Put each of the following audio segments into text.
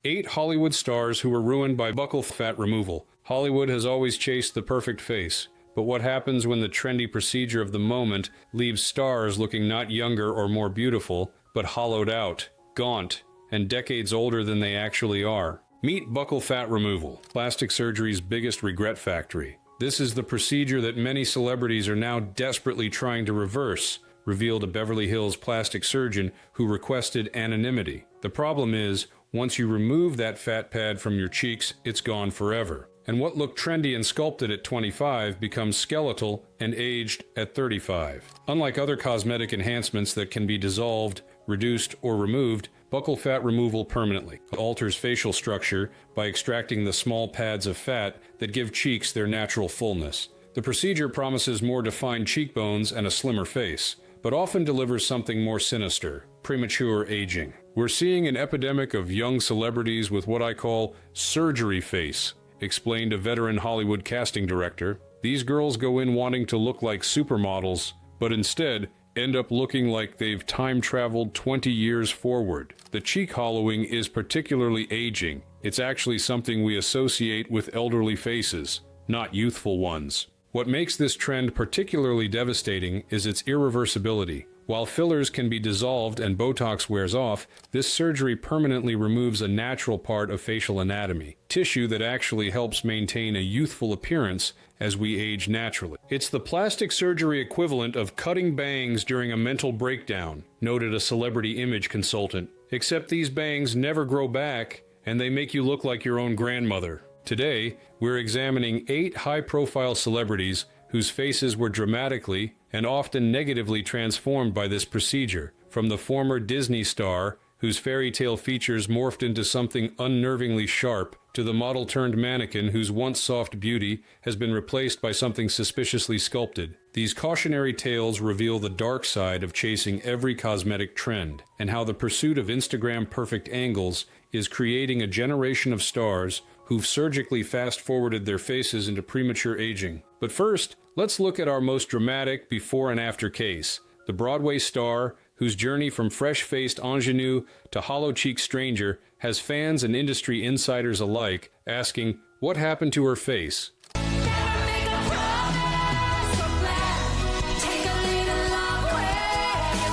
8 Hollywood stars who were ruined by buccal fat removal. Hollywood has always chased the perfect face, but what happens when the trendy procedure of the moment leaves stars looking not younger or more beautiful, but hollowed out, gaunt, and decades older than they actually are? Meet buccal fat removal, plastic surgery's biggest regret factory. This is the procedure that many celebrities are now desperately trying to reverse, revealed a Beverly Hills plastic surgeon who requested anonymity. The problem is, once you remove that fat pad from your cheeks, it's gone forever. And what looked trendy and sculpted at 25 becomes skeletal and aged at 35. Unlike other cosmetic enhancements that can be dissolved, reduced, or removed, buccal fat removal permanently alters facial structure by extracting the small pads of fat that give cheeks their natural fullness. The procedure promises more defined cheekbones and a slimmer face, but often delivers something more sinister: premature aging. We're seeing an epidemic of young celebrities with what I call surgery face, explained a veteran Hollywood casting director. These girls go in wanting to look like supermodels, but instead end up looking like they've time-traveled 20 years forward. The cheek hollowing is particularly aging. It's actually something we associate with elderly faces, not youthful ones. What makes this trend particularly devastating is its irreversibility. While fillers can be dissolved and Botox wears off, this surgery permanently removes a natural part of facial anatomy, tissue that actually helps maintain a youthful appearance as we age naturally. It's the plastic surgery equivalent of cutting bangs during a mental breakdown, noted a celebrity image consultant. Except these bangs never grow back, and they make you look like your own grandmother. Today, we're examining 8 high-profile celebrities whose faces were dramatically and often negatively transformed by this procedure, from the former Disney star, whose fairy tale features morphed into something unnervingly sharp, to the model-turned-mannequin whose once soft beauty has been replaced by something suspiciously sculpted. These cautionary tales reveal the dark side of chasing every cosmetic trend, and how the pursuit of Instagram-perfect angles is creating a generation of stars who've surgically fast-forwarded their faces into premature aging. But first, let's look at our most dramatic before and after case, the Broadway star whose journey from fresh-faced ingenue to hollow-cheeked stranger has fans and industry insiders alike asking, what happened to her face?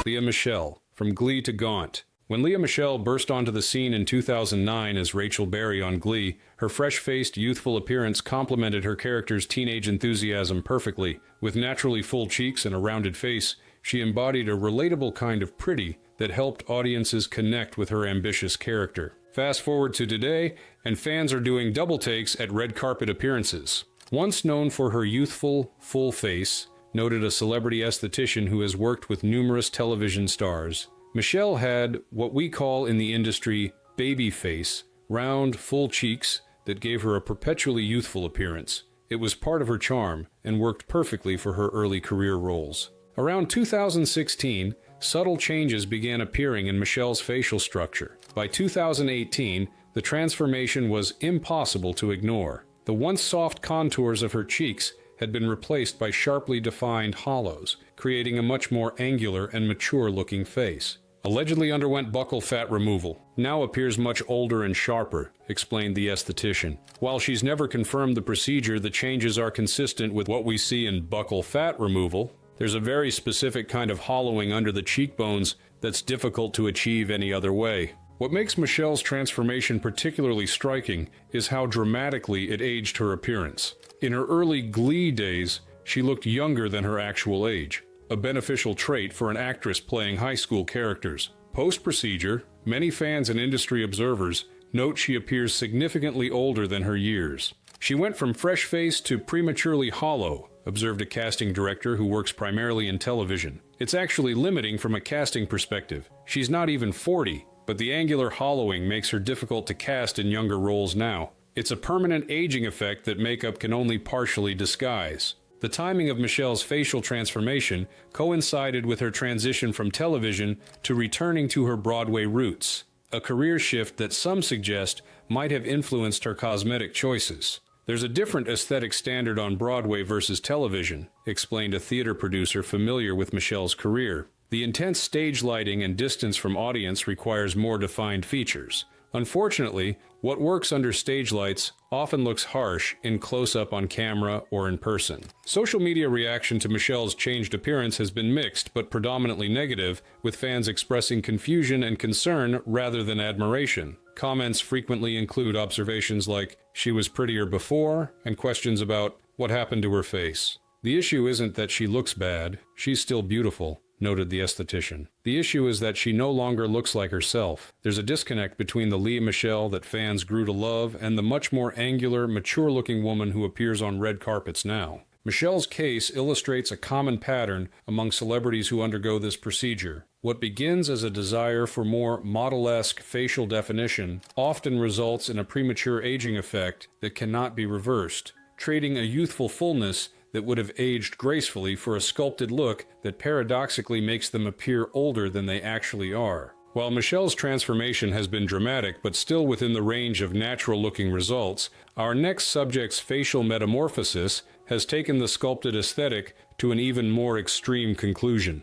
Lea Michele, from Glee to Gaunt. When Lea Michele burst onto the scene in 2009 as Rachel Berry on Glee, her fresh-faced, youthful appearance complemented her character's teenage enthusiasm perfectly. With naturally full cheeks and a rounded face, she embodied a relatable kind of pretty that helped audiences connect with her ambitious character. Fast forward to today, and fans are doing double takes at red carpet appearances. Once known for her youthful, full face, noted a celebrity esthetician who has worked with numerous television stars, Michelle had what we call in the industry baby face, round, full cheeks that gave her a perpetually youthful appearance. It was part of her charm and worked perfectly for her early career roles. Around 2016, subtle changes began appearing in Michelle's facial structure. By 2018, the transformation was impossible to ignore. The once soft contours of her cheeks had been replaced by sharply defined hollows, creating a much more angular and mature-looking face. Allegedly underwent buccal fat removal, now appears much older and sharper, explained the esthetician. While she's never confirmed the procedure, the changes are consistent with what we see in buccal fat removal. There's a very specific kind of hollowing under the cheekbones that's difficult to achieve any other way. What makes Michelle's transformation particularly striking is how dramatically it aged her appearance. In her early Glee days, she looked younger than her actual age, a beneficial trait for an actress playing high school characters. Post-procedure, many fans and industry observers note she appears significantly older than her years. She went from fresh-faced to prematurely hollow, observed a casting director who works primarily in television. It's actually limiting from a casting perspective. She's not even 40, but the angular hollowing makes her difficult to cast in younger roles now. It's a permanent aging effect that makeup can only partially disguise. The timing of Michelle's facial transformation coincided with her transition from television to returning to her Broadway roots, a career shift that some suggest might have influenced her cosmetic choices. There's a different aesthetic standard on Broadway versus television, explained a theater producer familiar with Michelle's career. The intense stage lighting and distance from audience requires more defined features, Unfortunately, what works under stage lights often looks harsh in close-up on camera or in person. Social media reaction to Michelle's changed appearance has been mixed but predominantly negative, with fans expressing confusion and concern rather than admiration. Comments frequently include observations like, "She was prettier before," and questions about, "What happened to her face?" The issue isn't that she looks bad, she's still beautiful, noted the esthetician. The issue is that she no longer looks like herself. There's a disconnect between the Lea Michele that fans grew to love and the much more angular, mature-looking woman who appears on red carpets now. Michelle's case illustrates a common pattern among celebrities who undergo this procedure. What begins as a desire for more model-esque facial definition often results in a premature aging effect that cannot be reversed, trading a youthful fullness that would have aged gracefully for a sculpted look that paradoxically makes them appear older than they actually are. While Michelle's transformation has been dramatic but still within the range of natural-looking results, our next subject's facial metamorphosis has taken the sculpted aesthetic to an even more extreme conclusion.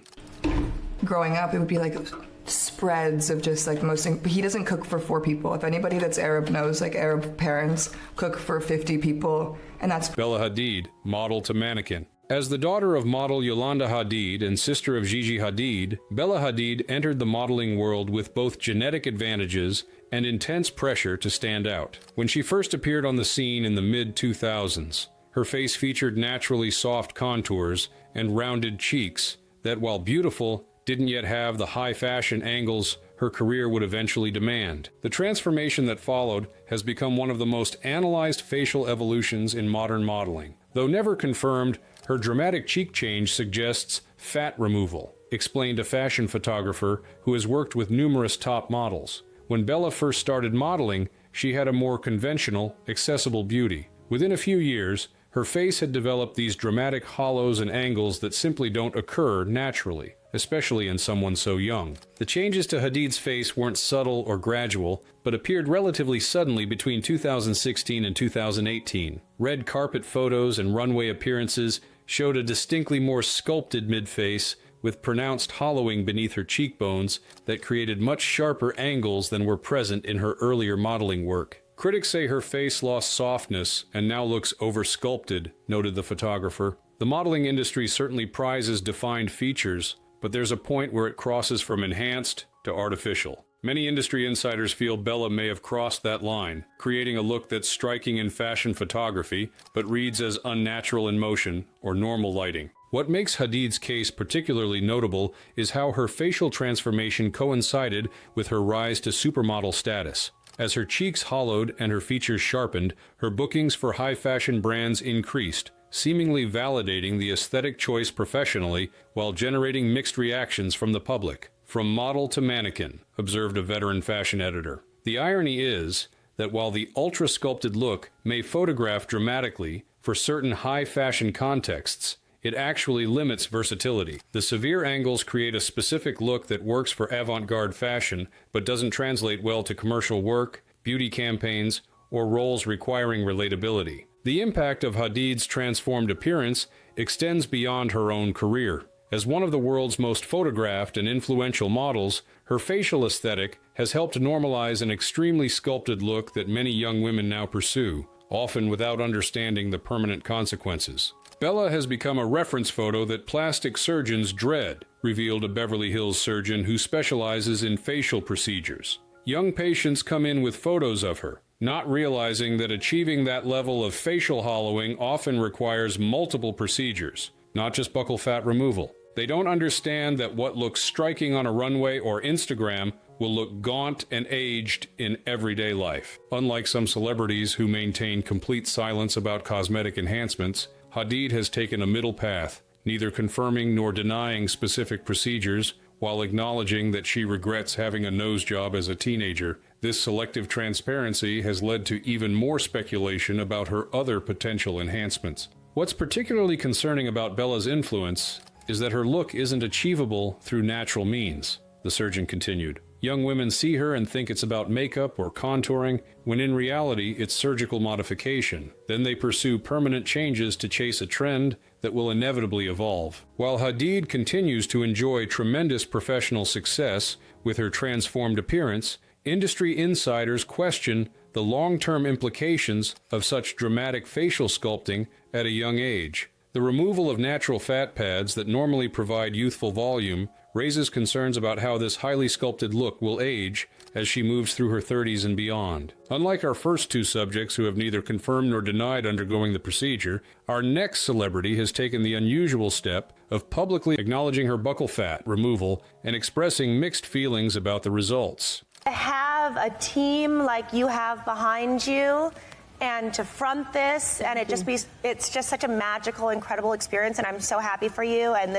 Growing up, it would be like spreads of just like most, but he doesn't cook for 4 people. If anybody that's Arab knows, like Arab parents cook for 50 people, and that's Bella Hadid, model to mannequin. As the daughter of model Yolanda Hadid and sister of Gigi Hadid, Bella Hadid entered the modeling world with both genetic advantages and intense pressure to stand out. When she first appeared on the scene in the mid-2000s, her face featured naturally soft contours and rounded cheeks that, while beautiful, didn't yet have the high-fashion angles her career would eventually demand. The transformation that followed has become one of the most analyzed facial evolutions in modern modeling. Though never confirmed, her dramatic cheek change suggests fat removal, explained a fashion photographer who has worked with numerous top models. When Bella first started modeling, she had a more conventional, accessible beauty. Within a few years, her face had developed these dramatic hollows and angles that simply don't occur naturally, especially in someone so young. The changes to Hadid's face weren't subtle or gradual, but appeared relatively suddenly between 2016 and 2018. Red carpet photos and runway appearances showed a distinctly more sculpted mid-face, with pronounced hollowing beneath her cheekbones that created much sharper angles than were present in her earlier modeling work. Critics say her face lost softness and now looks over-sculpted, noted the photographer. The modeling industry certainly prizes defined features, but there's a point where it crosses from enhanced to artificial. Many industry insiders feel Bella may have crossed that line, creating a look that's striking in fashion photography, but reads as unnatural in motion or normal lighting. What makes Hadid's case particularly notable is how her facial transformation coincided with her rise to supermodel status. As her cheeks hollowed and her features sharpened, her bookings for high-fashion brands increased, seemingly validating the aesthetic choice professionally while generating mixed reactions from the public. From model to mannequin, observed a veteran fashion editor. The irony is that while the ultra-sculpted look may photograph dramatically for certain high-fashion contexts, it actually limits versatility. The severe angles create a specific look that works for avant-garde fashion, but doesn't translate well to commercial work, beauty campaigns, or roles requiring relatability. The impact of Hadid's transformed appearance extends beyond her own career. As one of the world's most photographed and influential models, her facial aesthetic has helped normalize an extremely sculpted look that many young women now pursue, often without understanding the permanent consequences. Bella has become a reference photo that plastic surgeons dread, revealed a Beverly Hills surgeon who specializes in facial procedures. Young patients come in with photos of her, not realizing that achieving that level of facial hollowing often requires multiple procedures, not just buccal fat removal. They don't understand that what looks striking on a runway or Instagram will look gaunt and aged in everyday life. Unlike some celebrities who maintain complete silence about cosmetic enhancements, Hadid has taken a middle path, neither confirming nor denying specific procedures, while acknowledging that she regrets having a nose job as a teenager. This selective transparency has led to even more speculation about her other potential enhancements. What's particularly concerning about Bella's influence is that her look isn't achievable through natural means, the surgeon continued. Young women see her and think it's about makeup or contouring, when in reality it's surgical modification. Then they pursue permanent changes to chase a trend that will inevitably evolve. While Hadid continues to enjoy tremendous professional success with her transformed appearance, industry insiders question the long-term implications of such dramatic facial sculpting at a young age. The removal of natural fat pads that normally provide youthful volume raises concerns about how this highly sculpted look will age as she moves through her 30s and beyond. Unlike our first two subjects who have neither confirmed nor denied undergoing the procedure, our next celebrity has taken the unusual step of publicly acknowledging her buccal fat removal and expressing mixed feelings about the results. To have a team like you have behind you and to front this, and it's just such a magical, incredible experience, and I'm so happy for you, and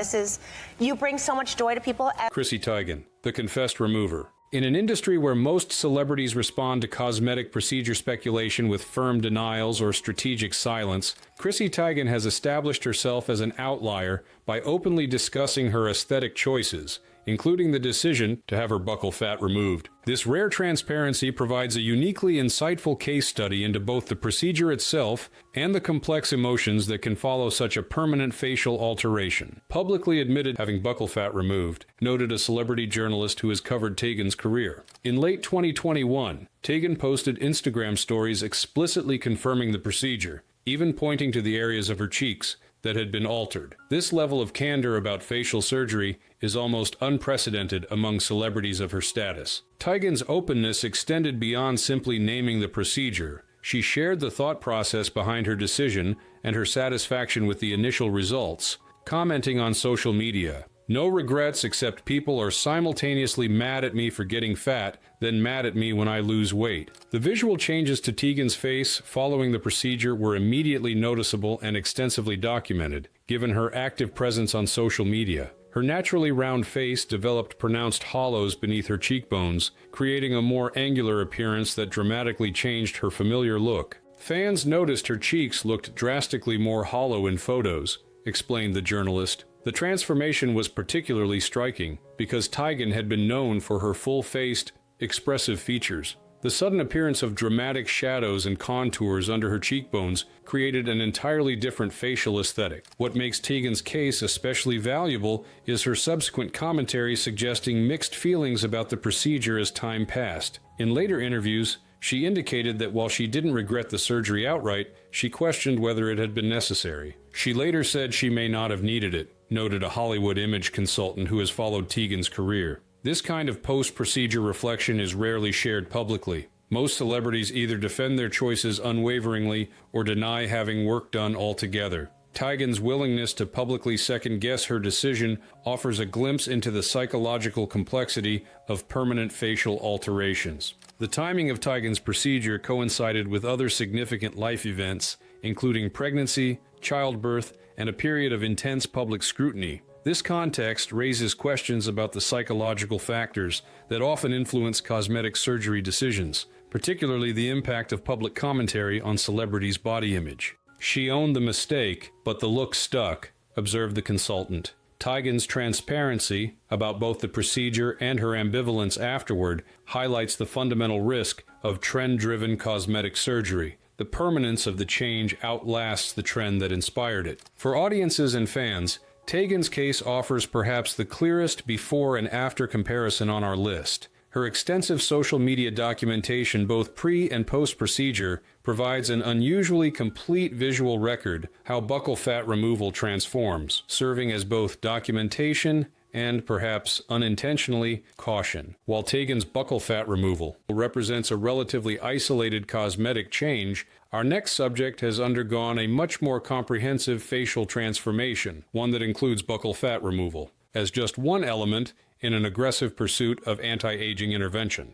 you bring so much joy to people. Chrissy Teigen, the confessed remover. In an industry where most celebrities respond to cosmetic procedure speculation with firm denials or strategic silence, Chrissy Teigen has established herself as an outlier by openly discussing her aesthetic choices, including the decision to have her buccal fat removed. This rare transparency provides a uniquely insightful case study into both the procedure itself and the complex emotions that can follow such a permanent facial alteration. Publicly admitted having buccal fat removed, noted a celebrity journalist who has covered Teigen's career. In late 2021, Teigen posted Instagram stories explicitly confirming the procedure, even pointing to the areas of her cheeks that had been altered. This level of candor about facial surgery is almost unprecedented among celebrities of her status. Teigen's openness extended beyond simply naming the procedure. She shared the thought process behind her decision and her satisfaction with the initial results, commenting on social media, "No regrets except people are simultaneously mad at me for getting fat, then mad at me when I lose weight." The visual changes to Teigen's face following the procedure were immediately noticeable and extensively documented, given her active presence on social media. Her naturally round face developed pronounced hollows beneath her cheekbones, creating a more angular appearance that dramatically changed her familiar look. Fans noticed her cheeks looked drastically more hollow in photos, explained the journalist. The transformation was particularly striking because Teigen had been known for her full-faced, expressive features. The sudden appearance of dramatic shadows and contours under her cheekbones created an entirely different facial aesthetic. What makes Teigen's case especially valuable is her subsequent commentary suggesting mixed feelings about the procedure as time passed. In later interviews, she indicated that while she didn't regret the surgery outright, she questioned whether it had been necessary. She later said she may not have needed it, noted a Hollywood image consultant who has followed Teigen's career. This kind of post-procedure reflection is rarely shared publicly. Most celebrities either defend their choices unwaveringly or deny having work done altogether. Teigen's willingness to publicly second-guess her decision offers a glimpse into the psychological complexity of permanent facial alterations. The timing of Teigen's procedure coincided with other significant life events, including pregnancy, childbirth, and a period of intense public scrutiny. This context raises questions about the psychological factors that often influence cosmetic surgery decisions, particularly the impact of public commentary on celebrities' body image. "She owned the mistake, but the look stuck," observed the consultant. Teigen's transparency about both the procedure and her ambivalence afterward highlights the fundamental risk of trend-driven cosmetic surgery. The permanence of the change outlasts the trend that inspired it. For audiences and fans, Teigen's case offers perhaps the clearest before and after comparison on our list. Her extensive social media documentation, both pre- and post-procedure, provides an unusually complete visual record how buccal fat removal transforms, serving as both documentation and, perhaps unintentionally, caution. While Teigen's buccal fat removal represents a relatively isolated cosmetic change, our next subject has undergone a much more comprehensive facial transformation, one that includes buccal fat removal, as just one element in an aggressive pursuit of anti-aging intervention.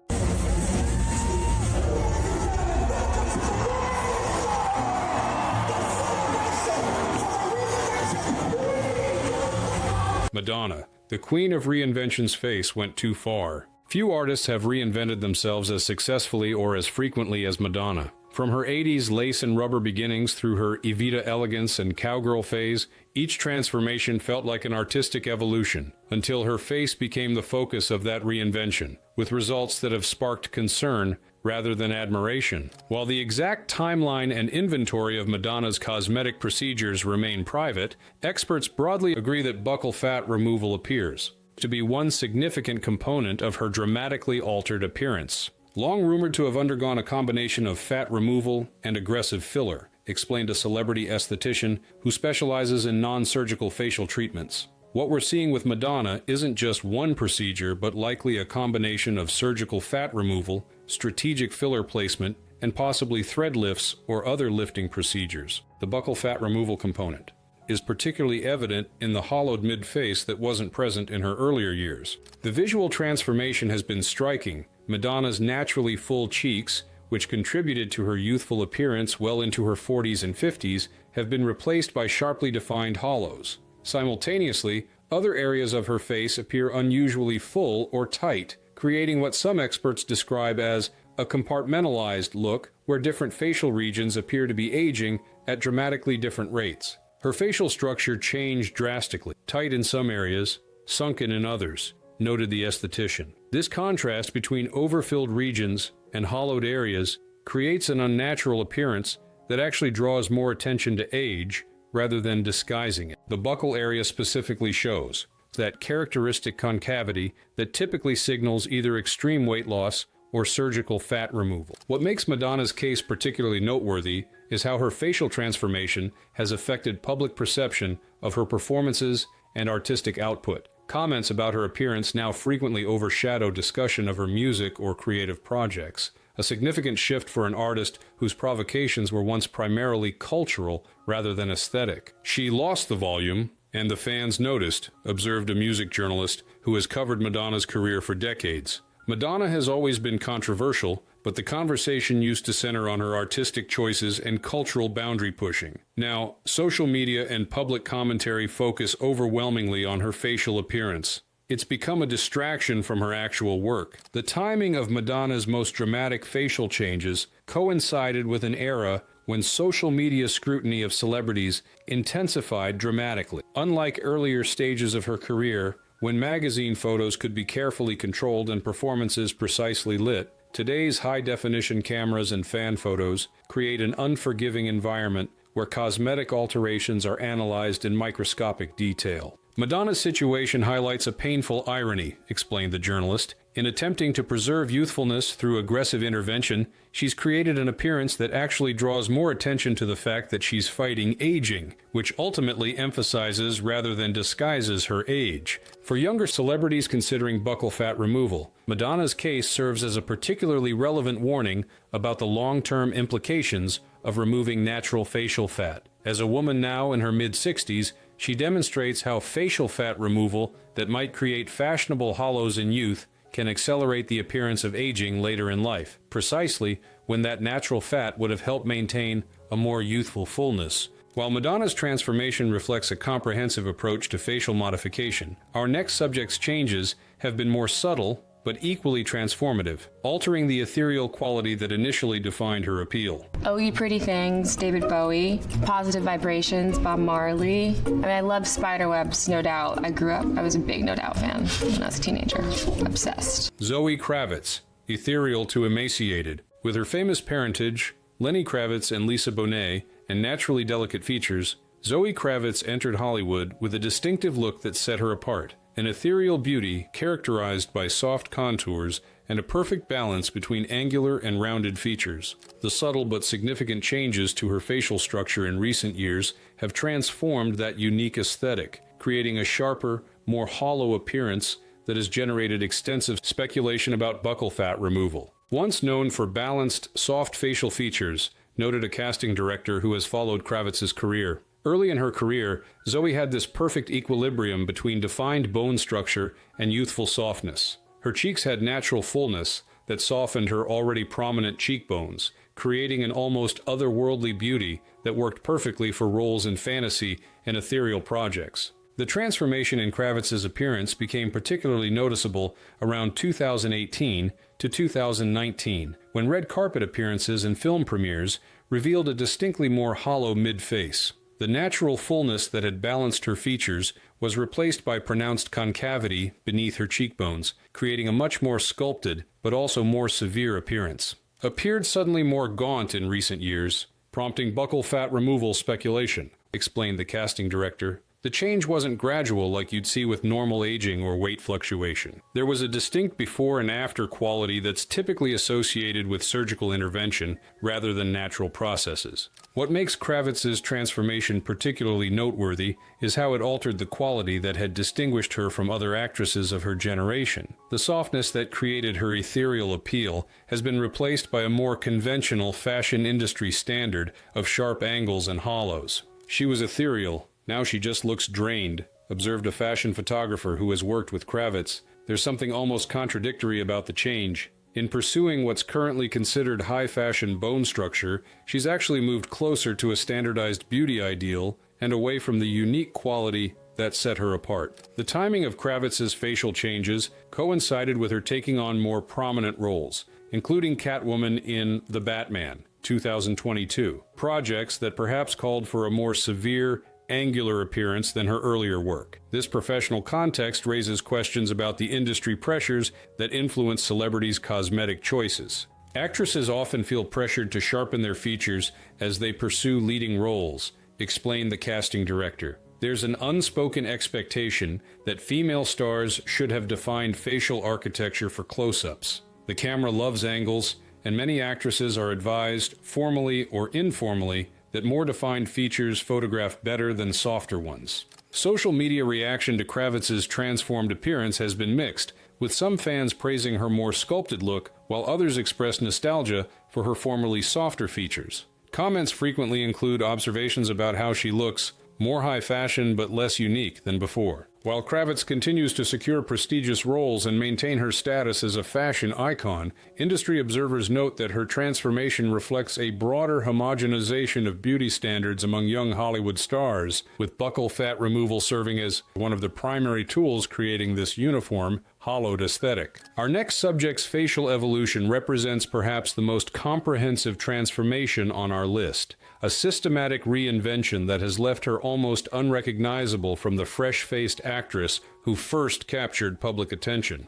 Madonna, the queen of reinvention's face, went too far. Few artists have reinvented themselves as successfully or as frequently as Madonna. From her 80s lace and rubber beginnings through her Evita elegance and cowgirl phase, each transformation felt like an artistic evolution, until her face became the focus of that reinvention, with results that have sparked concern rather than admiration. While the exact timeline and inventory of Madonna's cosmetic procedures remain private, experts broadly agree that buccal fat removal appears to be one significant component of her dramatically altered appearance. Long rumored to have undergone a combination of fat removal and aggressive filler, explained a celebrity esthetician who specializes in non-surgical facial treatments. What we're seeing with Madonna isn't just one procedure, but likely a combination of surgical fat removal, strategic filler placement, and possibly thread lifts or other lifting procedures. The buccal fat removal component is particularly evident in the hollowed mid-face that wasn't present in her earlier years. The visual transformation has been striking. Madonna's naturally full cheeks, which contributed to her youthful appearance well into her 40s and 50s, have been replaced by sharply defined hollows. Simultaneously, other areas of her face appear unusually full or tight, creating what some experts describe as a compartmentalized look where different facial regions appear to be aging at dramatically different rates. Her facial structure changed drastically, tight in some areas, sunken in others, noted the esthetician. This contrast between overfilled regions and hollowed areas creates an unnatural appearance that actually draws more attention to age rather than disguising it. The buccal area specifically shows that characteristic concavity that typically signals either extreme weight loss or surgical fat removal. What makes Madonna's case particularly noteworthy is how her facial transformation has affected public perception of her performances and artistic output. Comments about her appearance now frequently overshadow discussion of her music or creative projects, a significant shift for an artist whose provocations were once primarily cultural rather than aesthetic. She lost the volume, and the fans noticed, observed a music journalist who has covered Madonna's career for decades. Madonna has always been controversial, but the conversation used to center on her artistic choices and cultural boundary pushing. Now, social media and public commentary focus overwhelmingly on her facial appearance. It's become a distraction from her actual work. The timing of Madonna's most dramatic facial changes coincided with an era when social media scrutiny of celebrities intensified dramatically. Unlike earlier stages of her career, when magazine photos could be carefully controlled and performances precisely lit, today's high-definition cameras and fan photos create an unforgiving environment where cosmetic alterations are analyzed in microscopic detail. Madonna's situation highlights a painful irony, explained the journalist. In attempting to preserve youthfulness through aggressive intervention, she's created an appearance that actually draws more attention to the fact that she's fighting aging, which ultimately emphasizes rather than disguises her age. For younger celebrities considering buccal fat removal, Madonna's case serves as a particularly relevant warning about the long-term implications of removing natural facial fat. As a woman now in her mid-60s, she demonstrates how facial fat removal that might create fashionable hollows in youth can accelerate the appearance of aging later in life, precisely when that natural fat would have helped maintain a more youthful fullness. While Madonna's transformation reflects a comprehensive approach to facial modification, our next subject's changes have been more subtle but equally transformative, altering the ethereal quality that initially defined her appeal. Oh You Pretty Things, David Bowie, Positive Vibrations, Bob Marley. I love Spiderwebs, No Doubt. I was a big No Doubt fan when I was a teenager. Obsessed. Zoe Kravitz, ethereal to emaciated. With her famous parentage, Lenny Kravitz and Lisa Bonet, and naturally delicate features, Zoe Kravitz entered Hollywood with a distinctive look that set her apart. An ethereal beauty characterized by soft contours and a perfect balance between angular and rounded features. The subtle but significant changes to her facial structure in recent years have transformed that unique aesthetic, creating a sharper, more hollow appearance that has generated extensive speculation about buccal fat removal. Once known for balanced, soft facial features, noted a casting director who has followed Kravitz's career. Early in her career, Zoe had this perfect equilibrium between defined bone structure and youthful softness. Her cheeks had natural fullness that softened her already prominent cheekbones, creating an almost otherworldly beauty that worked perfectly for roles in fantasy and ethereal projects. The transformation in Kravitz's appearance became particularly noticeable around 2018 to 2019, when red carpet appearances and film premieres revealed a distinctly more hollow mid-face. The natural fullness that had balanced her features was replaced by pronounced concavity beneath her cheekbones, creating a much more sculpted but also more severe appearance. Appeared suddenly more gaunt in recent years, prompting buccal fat removal speculation, explained the casting director. The change wasn't gradual like you'd see with normal aging or weight fluctuation. There was a distinct before and after quality that's typically associated with surgical intervention rather than natural processes. What makes Kravitz's transformation particularly noteworthy is how it altered the quality that had distinguished her from other actresses of her generation. The softness that created her ethereal appeal has been replaced by a more conventional fashion industry standard of sharp angles and hollows. She was ethereal. Now she just looks drained, observed a fashion photographer who has worked with Kravitz. There's something almost contradictory about the change. In pursuing what's currently considered high-fashion bone structure, she's actually moved closer to a standardized beauty ideal and away from the unique quality that set her apart. The timing of Kravitz's facial changes coincided with her taking on more prominent roles, including Catwoman in The Batman, 2022, projects that perhaps called for a more severe, angular appearance than her earlier work. This professional context raises questions about the industry pressures that influence celebrities' cosmetic choices. Actresses often feel pressured to sharpen their features as they pursue leading roles, explained the casting director. There's an unspoken expectation that female stars should have defined facial architecture for close-ups. The camera loves angles, and many actresses are advised, formally or informally, that more defined features photograph better than softer ones. Social media reaction to Kravitz's transformed appearance has been mixed, with some fans praising her more sculpted look, while others express nostalgia for her formerly softer features. Comments frequently include observations about how she looks more high fashion but less unique than before. While Kravitz continues to secure prestigious roles and maintain her status as a fashion icon, industry observers note that her transformation reflects a broader homogenization of beauty standards among young Hollywood stars, with buccal fat removal serving as one of the primary tools creating this uniform, hollowed aesthetic. Our next subject's facial evolution represents perhaps the most comprehensive transformation on our list, a systematic reinvention that has left her almost unrecognizable from the fresh-faced actress who first captured public attention.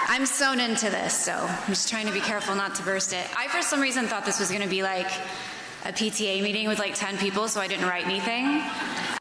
I'm sewn into this, so I'm just trying to be careful not to burst it. I, for some reason, thought this was going to be like a PTA meeting with like 10 people, so I didn't write anything.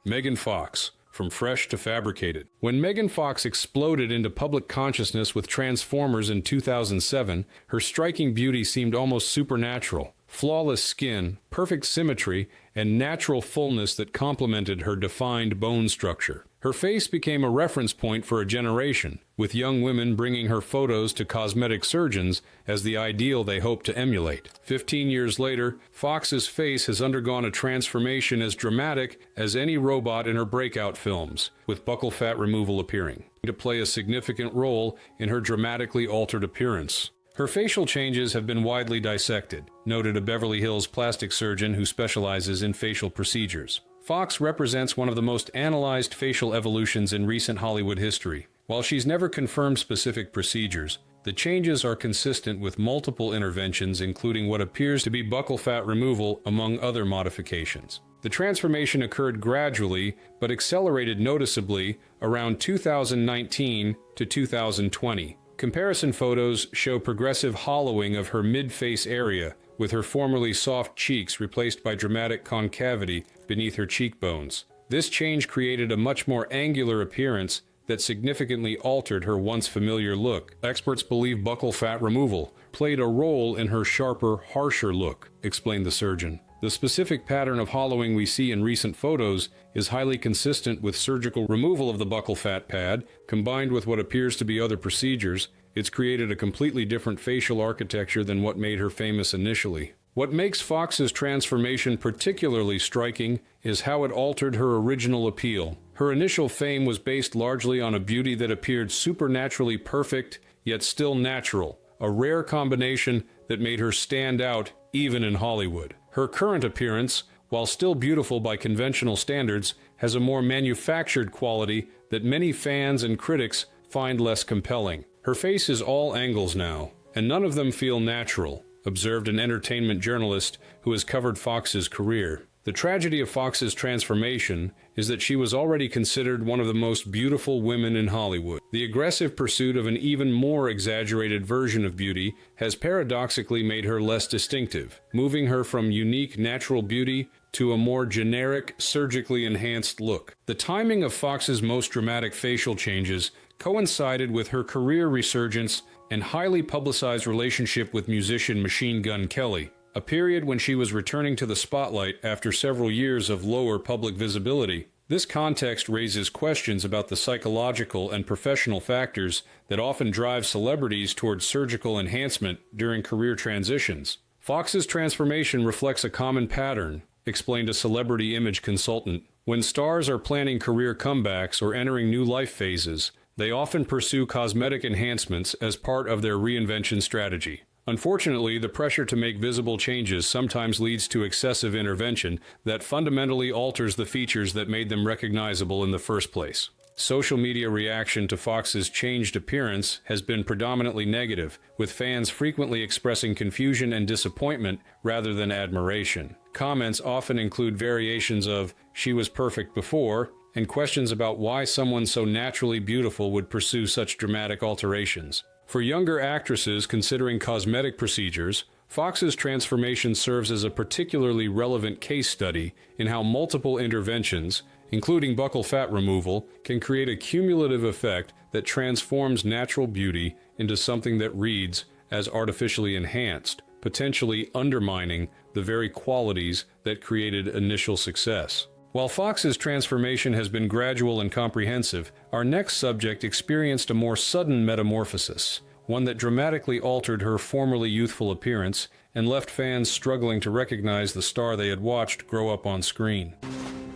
Megan Fox. From fresh to fabricated. When Megan Fox exploded into public consciousness with Transformers in 2007, her striking beauty seemed almost supernatural. Flawless skin, perfect symmetry, and natural fullness that complemented her defined bone structure. Her face became a reference point for a generation, with young women bringing her photos to cosmetic surgeons as the ideal they hope to emulate. 15 years later, Fox's face has undergone a transformation as dramatic as any robot in her breakout films, with buccal fat removal appearing to play a significant role in her dramatically altered appearance. Her facial changes have been widely dissected, noted a Beverly Hills plastic surgeon who specializes in facial procedures. Fox represents one of the most analyzed facial evolutions in recent Hollywood history. While she's never confirmed specific procedures, the changes are consistent with multiple interventions, including what appears to be buccal fat removal, among other modifications. The transformation occurred gradually, but accelerated noticeably around 2019 to 2020. Comparison photos show progressive hollowing of her mid-face area, with her formerly soft cheeks replaced by dramatic concavity beneath her cheekbones. This change created a much more angular appearance that significantly altered her once familiar look. Experts believe buccal fat removal played a role in her sharper, harsher look, explained the surgeon. The specific pattern of hollowing we see in recent photos is highly consistent with surgical removal of the buccal fat pad, combined with what appears to be other procedures. It's created a completely different facial architecture than what made her famous initially. What makes Fox's transformation particularly striking is how it altered her original appeal. Her initial fame was based largely on a beauty that appeared supernaturally perfect, yet still natural, a rare combination that made her stand out even in Hollywood. Her current appearance, while still beautiful by conventional standards, has a more manufactured quality that many fans and critics find less compelling. Her face is all angles now, and none of them feel natural, observed an entertainment journalist who has covered Fox's career. The tragedy of Fox's transformation is that she was already considered one of the most beautiful women in Hollywood. The aggressive pursuit of an even more exaggerated version of beauty has paradoxically made her less distinctive, moving her from unique natural beauty to a more generic, surgically enhanced look. The timing of Fox's most dramatic facial changes coincided with her career resurgence and highly publicized relationship with musician Machine Gun Kelly, a period when she was returning to the spotlight after several years of lower public visibility. This context raises questions about the psychological and professional factors that often drive celebrities towards surgical enhancement during career transitions. Fox's transformation reflects a common pattern, explained a celebrity image consultant. When stars are planning career comebacks or entering new life phases, they often pursue cosmetic enhancements as part of their reinvention strategy. Unfortunately, the pressure to make visible changes sometimes leads to excessive intervention that fundamentally alters the features that made them recognizable in the first place. Social media reaction to Fox's changed appearance has been predominantly negative, with fans frequently expressing confusion and disappointment rather than admiration. Comments often include variations of "she was perfect before," and questions about why someone so naturally beautiful would pursue such dramatic alterations. For younger actresses considering cosmetic procedures, Fox's transformation serves as a particularly relevant case study in how multiple interventions, including buccal fat removal, can create a cumulative effect that transforms natural beauty into something that reads as artificially enhanced, potentially undermining the very qualities that created initial success. While Fox's transformation has been gradual and comprehensive, our next subject experienced a more sudden metamorphosis, one that dramatically altered her formerly youthful appearance and left fans struggling to recognize the star they had watched grow up on screen.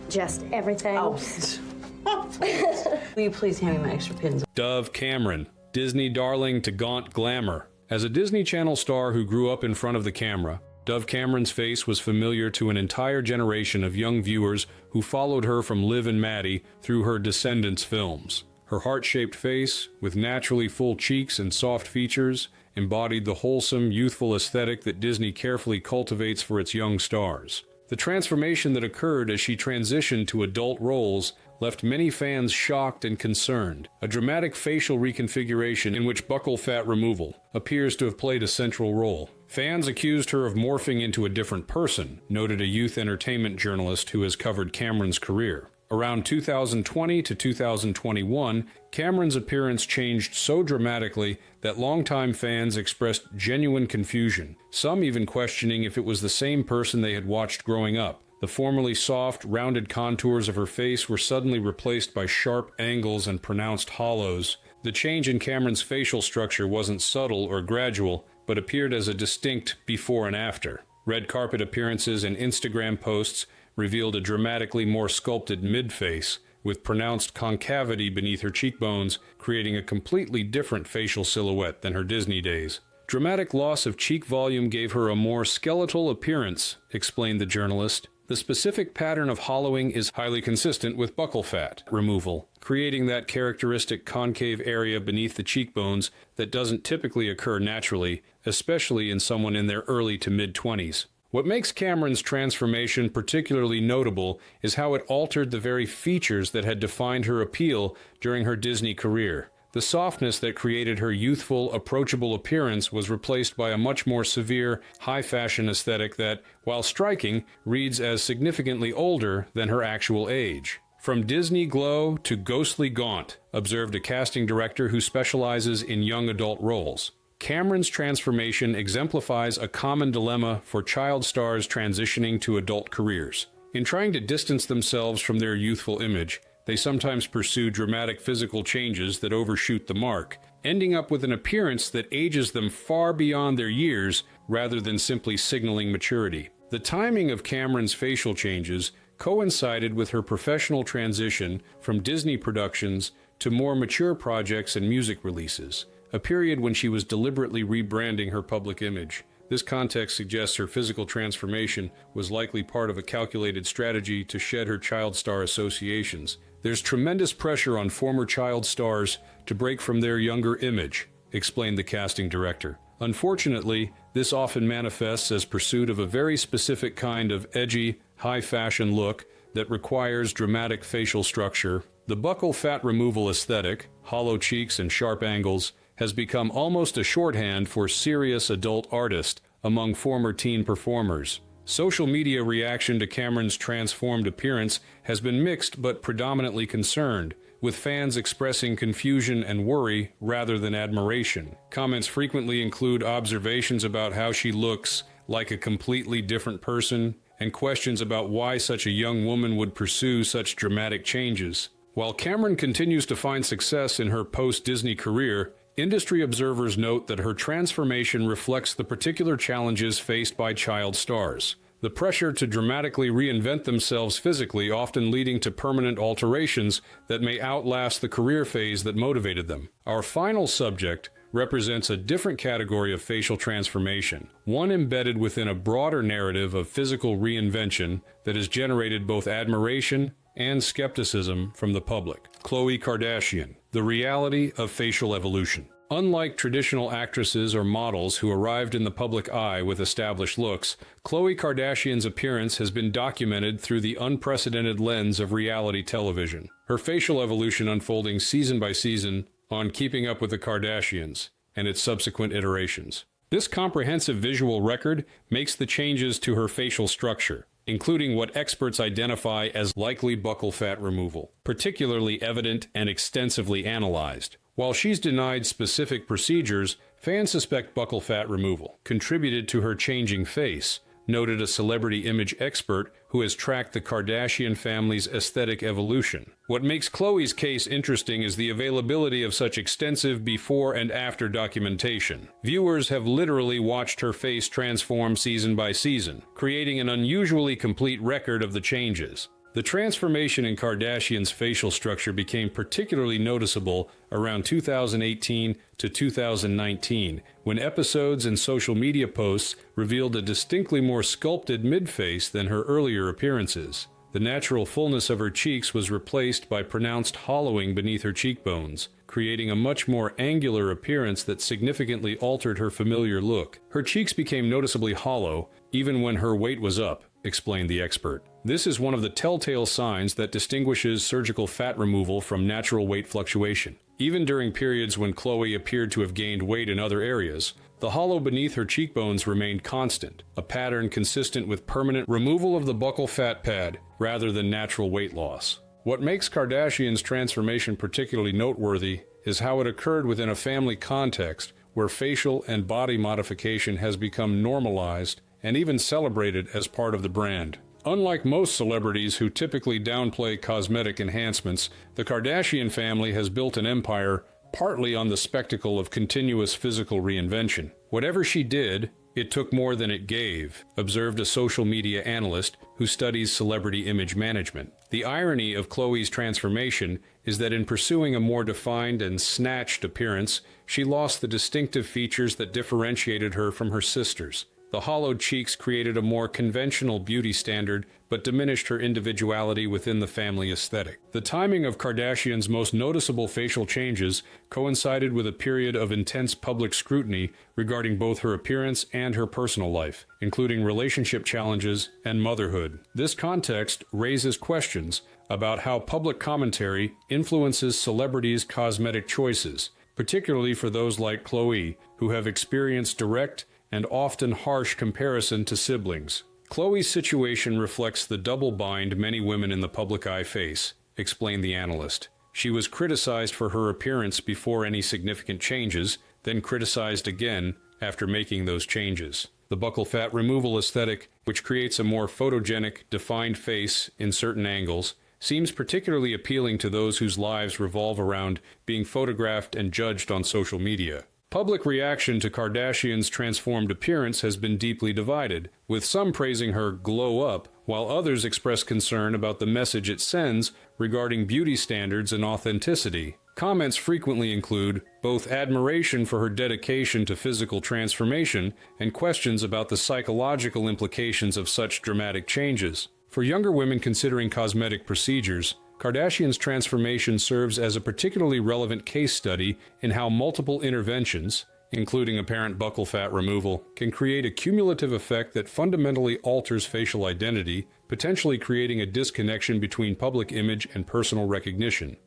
Just everything. Oh. Will you please hand me my extra pins? Dove Cameron, Disney darling to gaunt glamour. As a Disney Channel star who grew up in front of the camera, Dove Cameron's face was familiar to an entire generation of young viewers who followed her from Liv and Maddie through her Descendants films. Her heart-shaped face, with naturally full cheeks and soft features, embodied the wholesome, youthful aesthetic that Disney carefully cultivates for its young stars. The transformation that occurred as she transitioned to adult roles left many fans shocked and concerned. A dramatic facial reconfiguration in which buccal fat removal appears to have played a central role. Fans accused her of morphing into a different person, noted a youth entertainment journalist who has covered Cameron's career. Around 2020 to 2021, Cameron's appearance changed so dramatically that longtime fans expressed genuine confusion, some even questioning if it was the same person they had watched growing up. The formerly soft, rounded contours of her face were suddenly replaced by sharp angles and pronounced hollows. The change in Cameron's facial structure wasn't subtle or gradual, but appeared as a distinct before and after. Red carpet appearances and Instagram posts revealed a dramatically more sculpted mid-face, with pronounced concavity beneath her cheekbones, creating a completely different facial silhouette than her Disney days. Dramatic loss of cheek volume gave her a more skeletal appearance, explained the journalist. The specific pattern of hollowing is highly consistent with buccal fat removal, creating that characteristic concave area beneath the cheekbones that doesn't typically occur naturally, especially in someone in their early to mid-20s. What makes Cameron's transformation particularly notable is how it altered the very features that had defined her appeal during her Disney career. The softness that created her youthful, approachable appearance was replaced by a much more severe, high-fashion aesthetic that, while striking, reads as significantly older than her actual age. From Disney glow to ghostly gaunt, observed a casting director who specializes in young adult roles. Cameron's transformation exemplifies a common dilemma for child stars transitioning to adult careers. In trying to distance themselves from their youthful image, they sometimes pursue dramatic physical changes that overshoot the mark, ending up with an appearance that ages them far beyond their years rather than simply signaling maturity. The timing of Cameron's facial changes coincided with her professional transition from Disney productions to more mature projects and music releases, a period when she was deliberately rebranding her public image. This context suggests her physical transformation was likely part of a calculated strategy to shed her child star associations. There's tremendous pressure on former child stars to break from their younger image, explained the casting director. Unfortunately, This often manifests as pursuit of a very specific kind of edgy, high-fashion look that requires dramatic facial structure. The buccal fat removal aesthetic, hollow cheeks and sharp angles, has become almost a shorthand for serious adult artists among former teen performers. Social media reaction to Cameron's transformed appearance has been mixed but predominantly concerned, with fans expressing confusion and worry rather than admiration. Comments frequently include observations about how she looks like a completely different person, and questions about why such a young woman would pursue such dramatic changes. While Cameron continues to find success in her post-Disney career, industry observers note that her transformation reflects the particular challenges faced by child stars. The pressure to dramatically reinvent themselves physically, often leading to permanent alterations that may outlast the career phase that motivated them. Our final subject represents a different category of facial transformation, one embedded within a broader narrative of physical reinvention that has generated both admiration and skepticism from the public. Khloe Kardashian, the reality of facial evolution. Unlike traditional actresses or models who arrived in the public eye with established looks, Khloe Kardashian's appearance has been documented through the unprecedented lens of reality television. Her facial evolution unfolding season by season on Keeping Up with the Kardashians and its subsequent iterations. This comprehensive visual record makes the changes to her facial structure, including what experts identify as likely buccal fat removal, particularly evident and extensively analyzed. While she's denied specific procedures, fans suspect buccal fat removal contributed to her changing face, noted a celebrity image expert who has tracked the Kardashian family's aesthetic evolution. What makes Khloe's case interesting is the availability of such extensive before and after documentation. Viewers have literally watched her face transform season by season, creating an unusually complete record of the changes. The transformation in Kardashian's facial structure became particularly noticeable around 2018 to 2019, when episodes and social media posts revealed a distinctly more sculpted mid-face than her earlier appearances. The natural fullness of her cheeks was replaced by pronounced hollowing beneath her cheekbones, creating a much more angular appearance that significantly altered her familiar look. Her cheeks became noticeably hollow, even when her weight was up, explained the expert. This is one of the telltale signs that distinguishes surgical fat removal from natural weight fluctuation. Even during periods when Khloe appeared to have gained weight in other areas, the hollow beneath her cheekbones remained constant, a pattern consistent with permanent removal of the buccal fat pad rather than natural weight loss. What makes Kardashian's transformation particularly noteworthy is how it occurred within a family context where facial and body modification has become normalized and even celebrated as part of the brand. Unlike most celebrities who typically downplay cosmetic enhancements, the Kardashian family has built an empire partly on the spectacle of continuous physical reinvention. Whatever she did, it took more than it gave, observed a social media analyst who studies celebrity image management. The irony of Khloe's transformation is that in pursuing a more defined and snatched appearance, she lost the distinctive features that differentiated her from her sisters. The hollowed cheeks created a more conventional beauty standard, but diminished her individuality within the family aesthetic. The timing of Kardashian's most noticeable facial changes coincided with a period of intense public scrutiny regarding both her appearance and her personal life, including relationship challenges and motherhood. This context raises questions about how public commentary influences celebrities' cosmetic choices, particularly for those like Khloe, who have experienced direct and often harsh comparison to siblings. Khloe's situation reflects the double bind many women in the public eye face, explained the analyst. She was criticized for her appearance before any significant changes, then criticized again after making those changes. The buccal fat removal aesthetic, which creates a more photogenic, defined face in certain angles, seems particularly appealing to those whose lives revolve around being photographed and judged on social media. Public reaction to Kardashian's transformed appearance has been deeply divided, with some praising her glow up, while others express concern about the message it sends regarding beauty standards and authenticity. Comments frequently include both admiration for her dedication to physical transformation and questions about the psychological implications of such dramatic changes. For younger women considering cosmetic procedures, Kardashian's transformation serves as a particularly relevant case study in how multiple interventions, including apparent buccal fat removal, can create a cumulative effect that fundamentally alters facial identity, potentially creating a disconnection between public image and personal recognition.